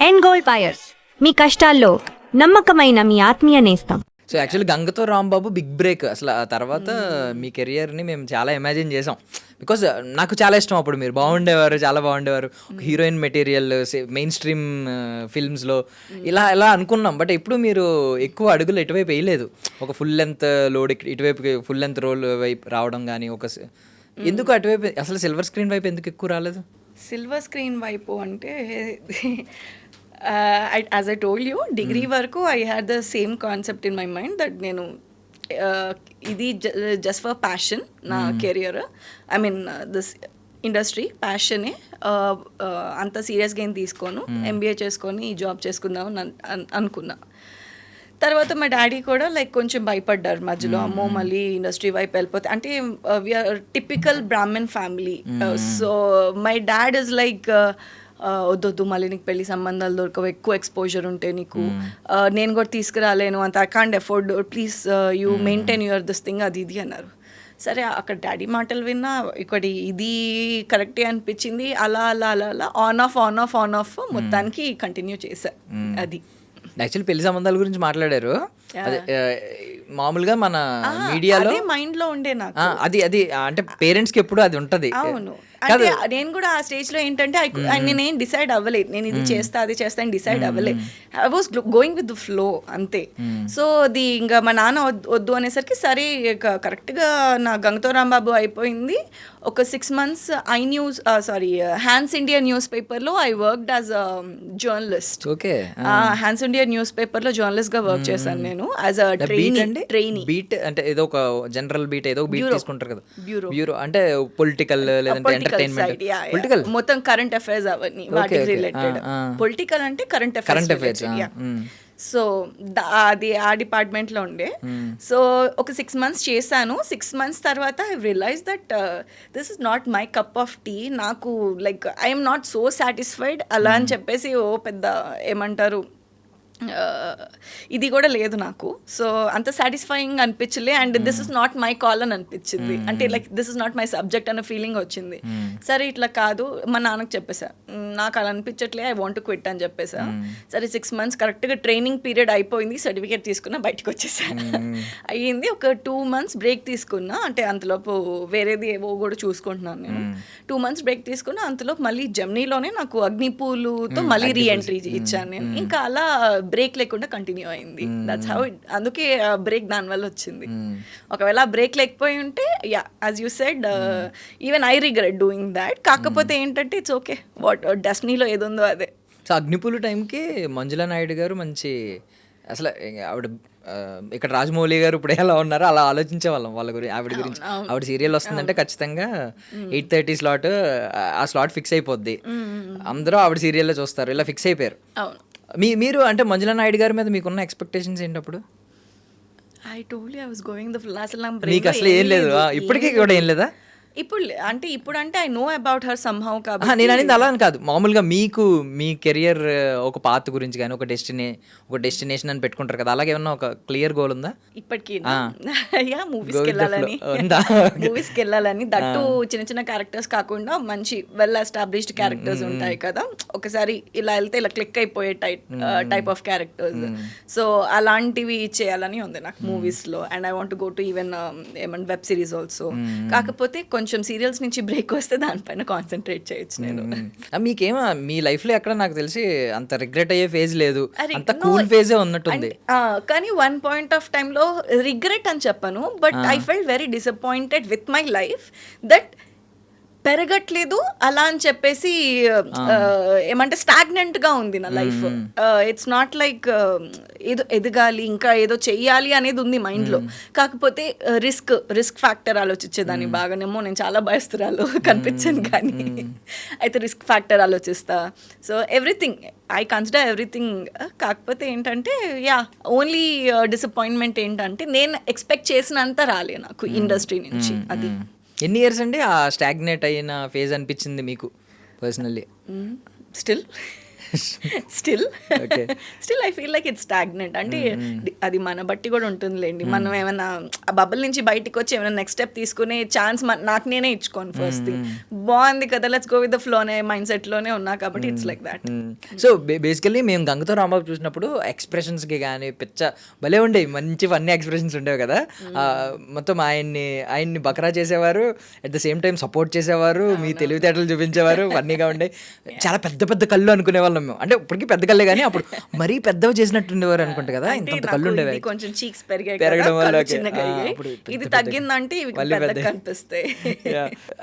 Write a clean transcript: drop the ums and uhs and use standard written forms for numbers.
End gold buyers, మీ కష్టాల్లో నమ్మకమైన మీ ఆత్మీయ నేస్తం. సో యాక్చువల్లీ గంగతో రాంబాబు బిగ్ బ్రేక్. అసలు ఆ తర్వాత మీ కెరియర్ని మేము చాలా ఇమాజిన్ చేసాం. బికాజ్ నాకు చాలా ఇష్టం. అప్పుడు మీరు బాగుండేవారు, చాలా బాగుండేవారు. హీరోయిన్ మెటీరియల్ మెయిన్ స్ట్రీమ్ ఫిల్మ్స్లో ఇలా ఇలా అనుకున్నాం. బట్ ఎప్పుడు మీరు ఎక్కువ అడుగులు ఎటువైపు వేయలేదు. ఒక ఫుల్ లెంత్ లోడ్ ఇటువైపు ఫుల్ లెంత్ రోల్ వైపు రావడం కానీ ఎందుకు అటువైపు అసలు సిల్వర్ స్క్రీన్ వైపు ఎందుకు ఎక్కువ రాలేదు? సిల్వర్ స్క్రీన్ వైపు అంటే as I told you, degree వరకు I had the same concept in my mind that నేను ఇది జస్ట్ ఫర్ ప్యాషన్ నా career, I mean this industry ప్యాషనే, అంత సీరియస్గా ఏం తీసుకోను, ఎంబీఏ చేసుకొని ఈ జాబ్ చేసుకుందామని అనుకున్నా. తర్వాత మా డాడీ కూడా లైక్ కొంచెం భయపడ్డారు మధ్యలో, అమ్మో మళ్ళీ ఇండస్ట్రీ వైపు వెళ్ళిపోతే, అంటే we're typical Brahmin family. So my dad is like వద్దొద్దు మళ్ళీ నీకు పెళ్లి సంబంధాలు దొరకవు, ఎక్కువ ఎక్స్పోజర్ ఉంటే నీకు, నేను కూడా తీసుకురాలేను అంత, I can't afford, please you maintain your this thing, అది ఇది అన్నారు. సరే అక్కడ డాడీ మాటలు విన్నా, ఇక్కడ ఇది కరెక్టే అనిపించింది. అలా అలా అలా అలా ఆన్ ఆఫ్ మొత్తానికి కంటిన్యూ చేశా. అది యాక్చువల్లీ పెళ్లి సంబంధాల గురించి మాట్లాడారు. మామూలుగా మన మీడియాలో మైండ్ లో ఉండే నాకు అది అది అంటే పేరెంట్స్ కి ఎప్పుడు అది ఉంటది. అవును, అంటే నేను కూడా ఆ స్టేజ్ లో ఏంటంటే నేనేం డిసైడ్ అవ్వలేదు, నేను ఇది చేస్తా అది చేస్తా అని డిసైడ్ అవ్వలేదు. I was going with the flow అంతే. సో అది ఇంకా మా నాన్న వద్దు అనేసరికి సరే కరెక్ట్ గా నా గంగతో రాంబాబు అయిపోయింది. ఒక 6 months Hans India news paper లో I worked as a journalist. Okay, Hans India news paper లో జర్నలిస్ట్ గా వర్క్ చేశాను నేను యాజ్ అ ట్రైనీ. బీట్ అంటే ఏదో ఒక జనరల్ బీట్, ఏదో బీట్ తీసుకుంటారు కదా, బ్యూరో అంటే పొలిటికల్ లేదంటే ఎంటర్టైన్మెంట్, పొలిటికల్ మొత్తం కరెంట్ అఫైర్స్ అవన్నీ వాటికి రిలేటెడ్. పొలిటికల్ అంటే కరెంట్ అఫైర్స్. సో అది ఆ డిపార్ట్మెంట్లో ఉండే. సో ఒక 6 months చేశాను. 6 months తర్వాత I realize that this is not my cup of tea. నాకు like I'm not so satisfied అలా అని చెప్పేసి ఓ పెద్ద ఏమంటారు ఇది కూడా లేదు నాకు. సో అంత సాటిస్ఫైయింగ్ అనిపించలే, and this is not my call అని అనిపించింది. అంటే like this is not my subject అన్న ఫీలింగ్ వచ్చింది. సరే ఇట్లా కాదు, మా నాన్నకు చెప్పేసా, నాకు అలా అనిపించట్లే, ఐ వాంట్ టు క్విట్ అని చెప్పేసా. సరే 6 months కరెక్ట్గా ట్రైనింగ్ పీరియడ్ అయిపోయింది, సర్టిఫికేట్ తీసుకున్నా, బయటకు వచ్చేసాను. అయ్యింది. ఒక 2 months బ్రేక్ తీసుకున్నా, అంటే అంతలోపు వేరేది ఏవో కూడా చూసుకుంటున్నాను నేను. 2 months బ్రేక్ తీసుకున్నా, అంతలోపు మళ్ళీ జమ్నీలోనే నాకు అగ్నిపూలుతో మళ్ళీ రీఎంట్రీ ఇచ్చాను నేను. ఇంకా అలా బ్రేక్ లేకుండా కంటిన్యూ అయింది. That's how it. అందుకే బ్రేక్ దానివల్ల వచ్చింది. ఒకవేళ బ్రేక్ లేకపోయి ఉంటే yeah as you said even I regret doing that. కాకపోతే ఏంటంటే ఇట్స్ ఓకే, వాట్ డెస్టినీలో ఏది ఉందో అదే. సో అగ్నిపూలు టైంకి మంజులా నాయుడు గారు మంచి, అసలు ఆవిడ ఇక్కడ రాజమౌళి గారు ఇప్పుడు ఎలా ఉన్నారో అలా ఆలోచించే వాళ్ళం వాళ్ళ గురించి, ఆవిడ గురించి. ఆవిడ సీరియల్ వస్తుందంటే ఖచ్చితంగా 8:30 స్లాట్, ఆ స్లాట్ ఫిక్స్ అయిపోద్ది, అందరూ ఆవిడ సీరియల్లో చూస్తారు, ఇలా ఫిక్స్ అయిపోయారు. మీరు అంటే మంజులా నాయుడు గారి మీద మీకున్న ఎక్స్పెక్టేషన్స్ ఏంటప్పుడు? I told you I was going the flaws. మీకు అసలు ఏం లేదు, ఇప్పటికీ కూడా ఏం లేదా? ఇప్పుడు I know about her somehow. కాబట్టి నేను అనేది అలా అని కాదు, మామూలుగా మీకు మీ కెరియర్ ఒక పాత్ గురించి కానీ ఒక డెస్టినేషన్ అని పెట్టుకుంటారు కదా, అలాగే ఏమన్నా ఒక క్లియర్ గోల్ ఉందా ఇప్పటికీ? మూవీస్కి వెళ్ళాలని, దట్టు చిన్న చిన్న క్యారెక్టర్స్ కాకుండా మంచి వెల్ ఎస్టాబ్లిష్డ్ క్యారెక్టర్స్ ఉంటాయి కదా, ఒకసారి ఇలా వెళ్తే ఇలా క్లిక్ అయిపోయే టైప్ ఆఫ్ క్యారెక్టర్స్. సో అలాంటివి చేయాలని ఉంది నాకు మూవీస్ లో. And I want go to even ఏమన్నా వెబ్ సిరీస్ ఆల్సో. కాకపోతే కొంచెం సీరియల్స్ నుంచి బ్రేక్ వస్తే దానిపైన కాన్సన్ట్రేట్ చేయొచ్చు నేను. మీకేమో మీ లైఫ్ లో ఎక్కడ నాకు తెలిసి అంత రిగ్రెట్ అయ్యే ఫేజ్ లేదు, అంత కూల్ ఫేజే ఉన్నట్టుంది. కానీ వన్ పాయింట్ ఆఫ్ టైమ్ లో రిగ్రెట్ అని చెప్పను, but I felt very disappointed with my life that పెరగట్లేదు అలా అని చెప్పేసి ఏమంటే స్టాగ్నెంట్ గా ఉంది నా లైఫ్. ఇట్స్ నాట్ లైక్ ఏదో ఎదగాలి ఇంకా ఏదో చెయ్యాలి అనేది ఉంది మైండ్ లో. కాకపోతే రిస్క్ ఫ్యాక్టర్ ఆలోచించేదాన్ని బాగానేమో. నేను చాలా భయస్తురాలు కనిపించాను, కానీ అయితే రిస్క్ ఫ్యాక్టర్ ఆలోచిస్తా. So everything I consider everything. కాకపోతే ఏంటంటే యా ఓన్లీ డిసప్పాయింట్మెంట్ ఏంటంటే నేను ఎక్స్పెక్ట్ చేసినంత రాలే నాకు ఇండస్ట్రీ నుంచి. అది ఎన్ని ఇయర్స్ అండి ఆ స్టాగ్నేట్ అయిన ఫేజ్ అనిపించింది మీకు personally? Still still Okay. Still I feel like it's stagnant అంటే అది మన బట్టి కూడా ఉంటుందిలేండి. మనం ఏమైనా ఆ బబుల్ నుంచి బయటికి వచ్చి ఏమైనా నెక్స్ట్ స్టెప్ తీసుకునే ఛాన్స్ నాకు నేనే ఇచ్చుకోను. ఫస్ట్ థింగ్ బాగుంది కదా, let's go with the flow అనే మైండ్ సెట్ లోనే ఉన్నా కాబట్టి it's like that. So basically మేము గంగతో రాంబాబు చూసినప్పుడు ఎక్స్ప్రెషన్స్కి కానీ భలే ఉండేవి, మంచి ఫన్నీ ఎక్స్ప్రెషన్స్ ఉండేవి కదా. మొత్తం ఆయన్ని బకరా చేసేవారు, at the same time support చేసేవారు, మీ తెలివితేటలు చూపించేవారు, ఫన్నీగా ఉండే. చాలా పెద్ద పెద్ద కళ్ళు అనుకునే వాళ్ళం మేము. అంటే ఇప్పటికీ పెద్ద కళ్ళే కానీ అప్పుడు మరీ పెద్దవి చేసినట్టు ఉండేవారు అనుకుంటా కదా, ఇంత కళ్ళు ఉండేవి. కొంచెం చీక్స్ పెరగడం పెరగడం వల్ల చిన్నగా అయ్యాయి. ఇది తగ్గిందంటే ఇవి మళ్ళీ పెద్దగా పెద్ద కనిపిస్తాయి.